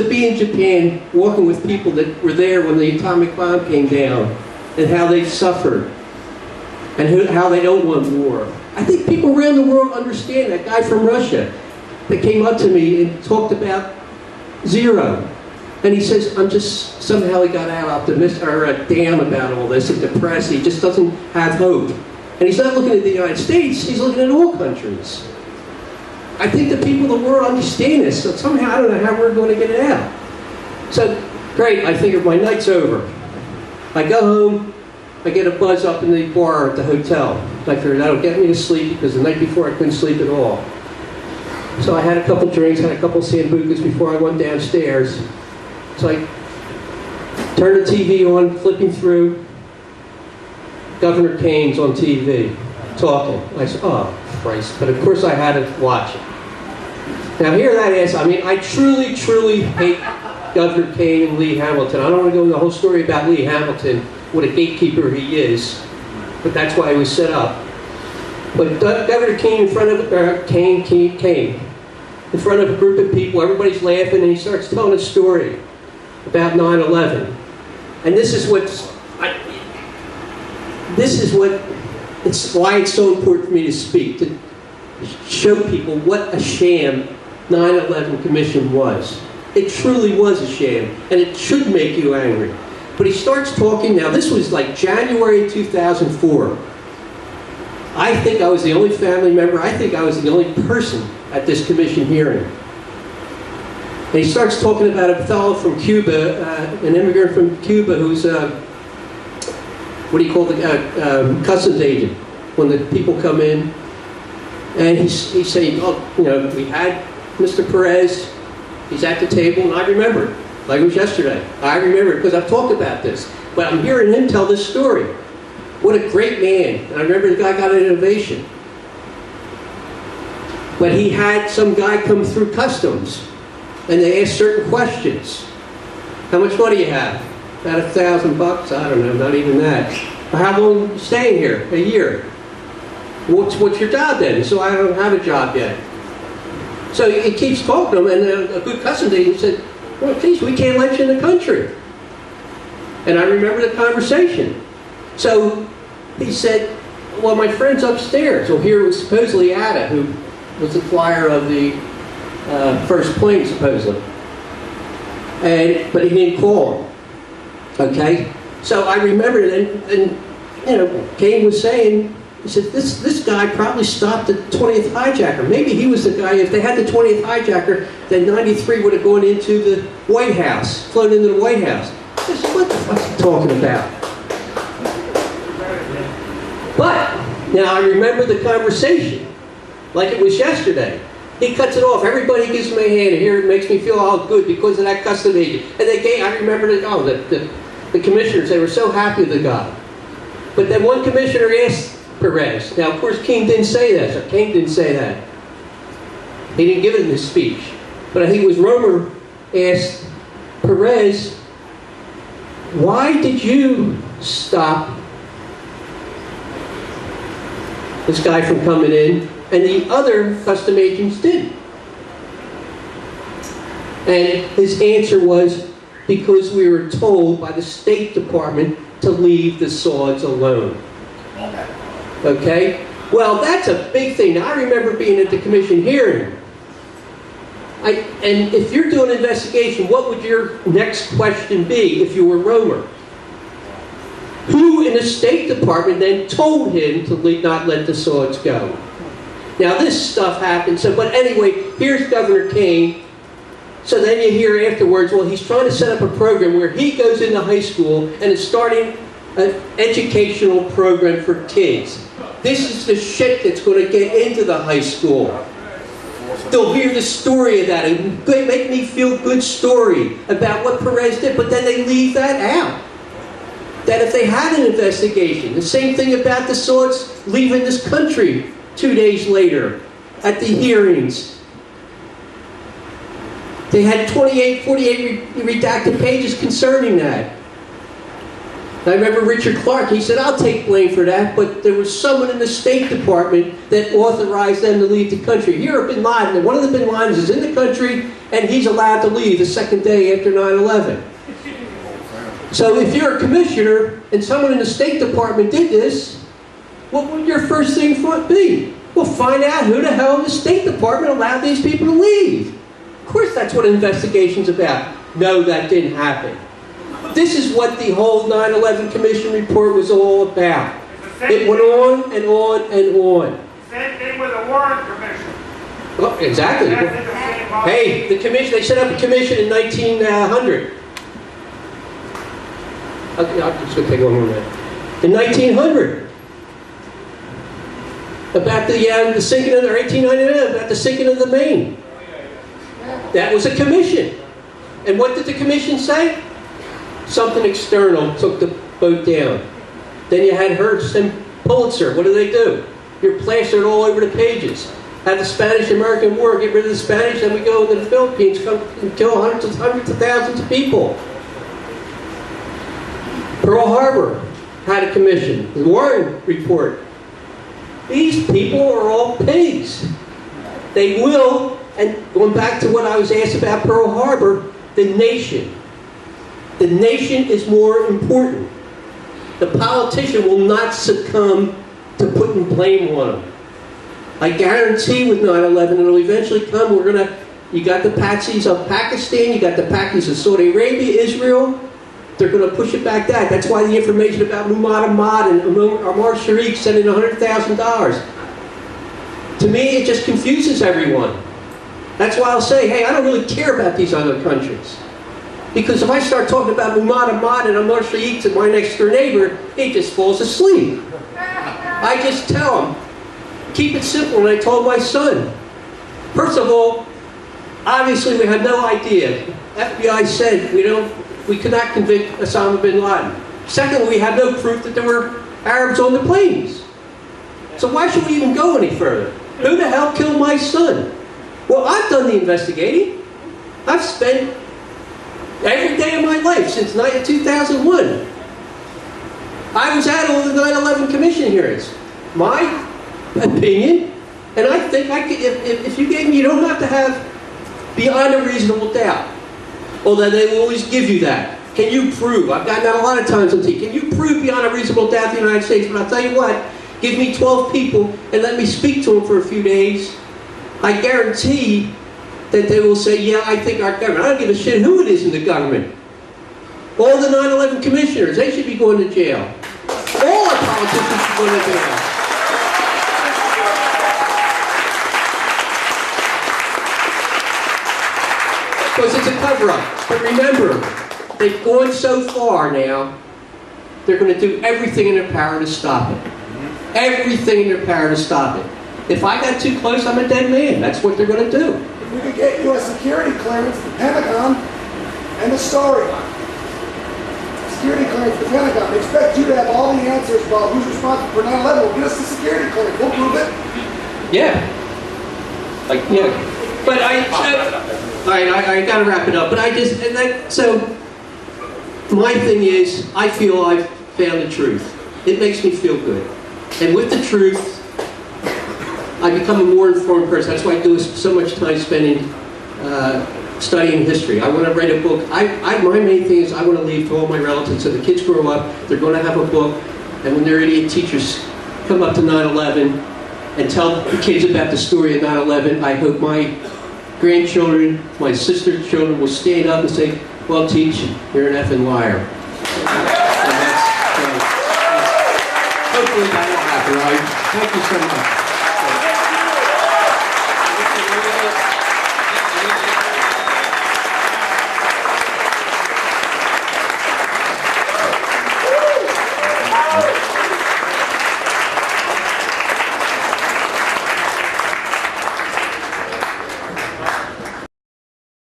to be in Japan, walking with people that were there when the atomic bomb came down, and how they suffered, and how they don't want war. I think people around the world understand. That guy from Russia that came up to me and talked about zero. And he says, I'm just, somehow he got out optimistic, or down about all this, and depressed. He just doesn't have hope. And he's not looking at the United States, he's looking at all countries. I think the people of the world understand this, so somehow I don't know how we're going to get it out. So, great, I figured my night's over. I go home, I get a buzz up in the bar at the hotel. I figured that'll get me to sleep, because the night before I couldn't sleep at all. So I had a couple drinks, had a couple sambucas before I went downstairs. So I turned the TV on, flipping through. Governor Kane's on TV, talking. I said, oh, Christ. But of course I had to watch it. Now hear that ass. I mean, I truly, truly hate Governor Kane and Lee Hamilton. I don't want to go into the whole story about Lee Hamilton, what a gatekeeper he is. But that's why he was set up. But Governor Kane in front of, Kane, in front of a group of people, everybody's laughing, and he starts telling a story about 9/11. And this is it's why it's so important for me to speak, to show people what a sham 9/11 Commission was. It truly was a sham, and it should make you angry. But he starts talking, now this was like January 2004. I think I was the only family member, I think I was the only person at this commission hearing. And he starts talking about a fellow from Cuba, an immigrant from Cuba who's, what do you call the customs agent, when the people come in. And he's saying, oh, you know, we had Mr. Perez, he's at the table, and I remember it, like it was yesterday. I remember it because I've talked about this. But I'm hearing him tell this story. What a great man. And I remember the guy got an ovation. But he had some guy come through customs, and they asked certain questions. How much money do you have? About $1,000? I don't know, not even that. How long are you staying here? A year. What's your job then? So I don't have a job yet. So he keeps talking to him, and a good customs agent said, well, please, we can't let you in the country. And I remember the conversation. So he said, well, my friend's upstairs. Well, here was supposedly Ada, who was the flyer of the first plane, supposedly. But he didn't call him. Okay? So I remember it, and you know, Kane was saying, he said, this guy probably stopped the 20th hijacker. Maybe he was the guy, if they had the 20th hijacker, then 93 would have gone into the White House, flown into the White House. I said, what the fuck's he talking about? But, now I remember the conversation, like it was yesterday. He cuts it off. Everybody gives him a hand, and here it makes me feel all good because of that customs agent. And I remember that, the commissioners, they were so happy with the guy. But then one commissioner asked Perez. Now, of course, King didn't say that. So King didn't say that. He didn't give it in his speech. But I think it was Romer asked Perez, why did you stop this guy from coming in, and the other custom agents didn't? And his answer was, because we were told by the State Department to leave the swords alone. Okay? Well, that's a big thing. Now, I remember being at the commission hearing. And if you're doing an investigation, what would your next question be if you were Romer? Who in the State Department then told him to not let the swords go? Now, this stuff happened. So, but anyway, here's Governor Kane. So then you hear afterwards, well, he's trying to set up a program where he goes into high school and is starting an educational program for kids. This is the shit that's going to get into the high school. They'll hear the story of that and make me feel good story about what Perez did, but then they leave that out. That if they had an investigation, the same thing about the swords leaving this country 2 days later at the hearings. They had 48 redacted pages concerning that. I remember Richard Clark, he said, I'll take blame for that, but there was someone in the State Department that authorized them to leave the country. Here at Bin Laden, and one of the Bin Ladens is in the country, and he's allowed to leave the second day after 9/11. So if you're a commissioner, and someone in the State Department did this, what would your first thing be? Well, find out who the hell in the State Department allowed these people to leave. Of course that's what an investigation's about. No, that didn't happen. This is what the whole 9/11 Commission report was all about. It went on and on and on. Same thing with the Warren Commission. Well, exactly. Hey, the commission, they set up a commission in 1900. Okay, I'm just going to take one more minute. In 1900. About the sinking of, or 1899, about the sinking of the Maine. That was a commission. And what did the commission say? Something external took the boat down. Then you had Hearst and Pulitzer. What do? You're plastered all over the pages. Had the Spanish-American War, get rid of the Spanish, then we go into the Philippines, come and kill hundreds of thousands of people. Pearl Harbor had a commission. The Warren Report. These people are all pigs. They will, and going back to what I was asked about Pearl Harbor, the nation. The nation is more important. The politician will not succumb to putting blame on them. I guarantee with 9/11 it'll eventually come. You got the patsies of Pakistan, you got the patsies of Saudi Arabia, Israel. They're going to push it back that. That's why the information about Muhammad Ahmad and Ammar Shaikh sending $100,000. To me, it just confuses everyone. That's why I'll say, hey, I don't really care about these other countries. Because if I start talking about Muhammad Ahmad and Ammar Shaikh to my next door neighbor, he just falls asleep. I just tell him, keep it simple. And I told my son, first of all, obviously we had no idea. FBI said we could not convict Osama bin Laden. Secondly, we had no proof that there were Arabs on the planes. So why should we even go any further? Who the hell killed my son? Well, I've done the investigating. I've spent every day of my life since 2001. I was at all the 9/11 Commission hearings. My opinion, and I think I could, if you gave me, you don't have to have beyond a reasonable doubt. Although they will always give you that. Can you prove? I've gotten that a lot of times on TV. Can you prove beyond a reasonable doubt the United States? But I'll tell you what, give me 12 people and let me speak to them for a few days. I guarantee that they will say, yeah, I think our government, I don't give a shit who it is in the government. All the 9/11 commissioners, they should be going to jail. All our politicians should go to jail. Because it's a cover-up. But remember, they've gone so far now, they're going to do everything in their power to stop it. Everything in their power to stop it. If I got too close, I'm a dead man. That's what they're going to do. If we could get you a security clearance, the Pentagon, and the story. Security clearance, the Pentagon. They expect you to have all the answers about who's responsible for 9/11. Well, get us the security clearance. We'll prove it. Yeah. Yeah. But I got to wrap it up. But so my thing is, I feel I've found the truth. It makes me feel good. And with the truth, I become a more informed person. That's why I do so much time spending studying history. I want to write a book. My main thing is I want to leave to all my relatives. So the kids grow up, they're going to have a book, and when their idiot teachers come up to 9/11 and tell the kids about the story of 9/11, I hope my grandchildren, my sister's children will stand up and say, well, teach, you're an effing liar. And hopefully that will happen, right? Thank you so much.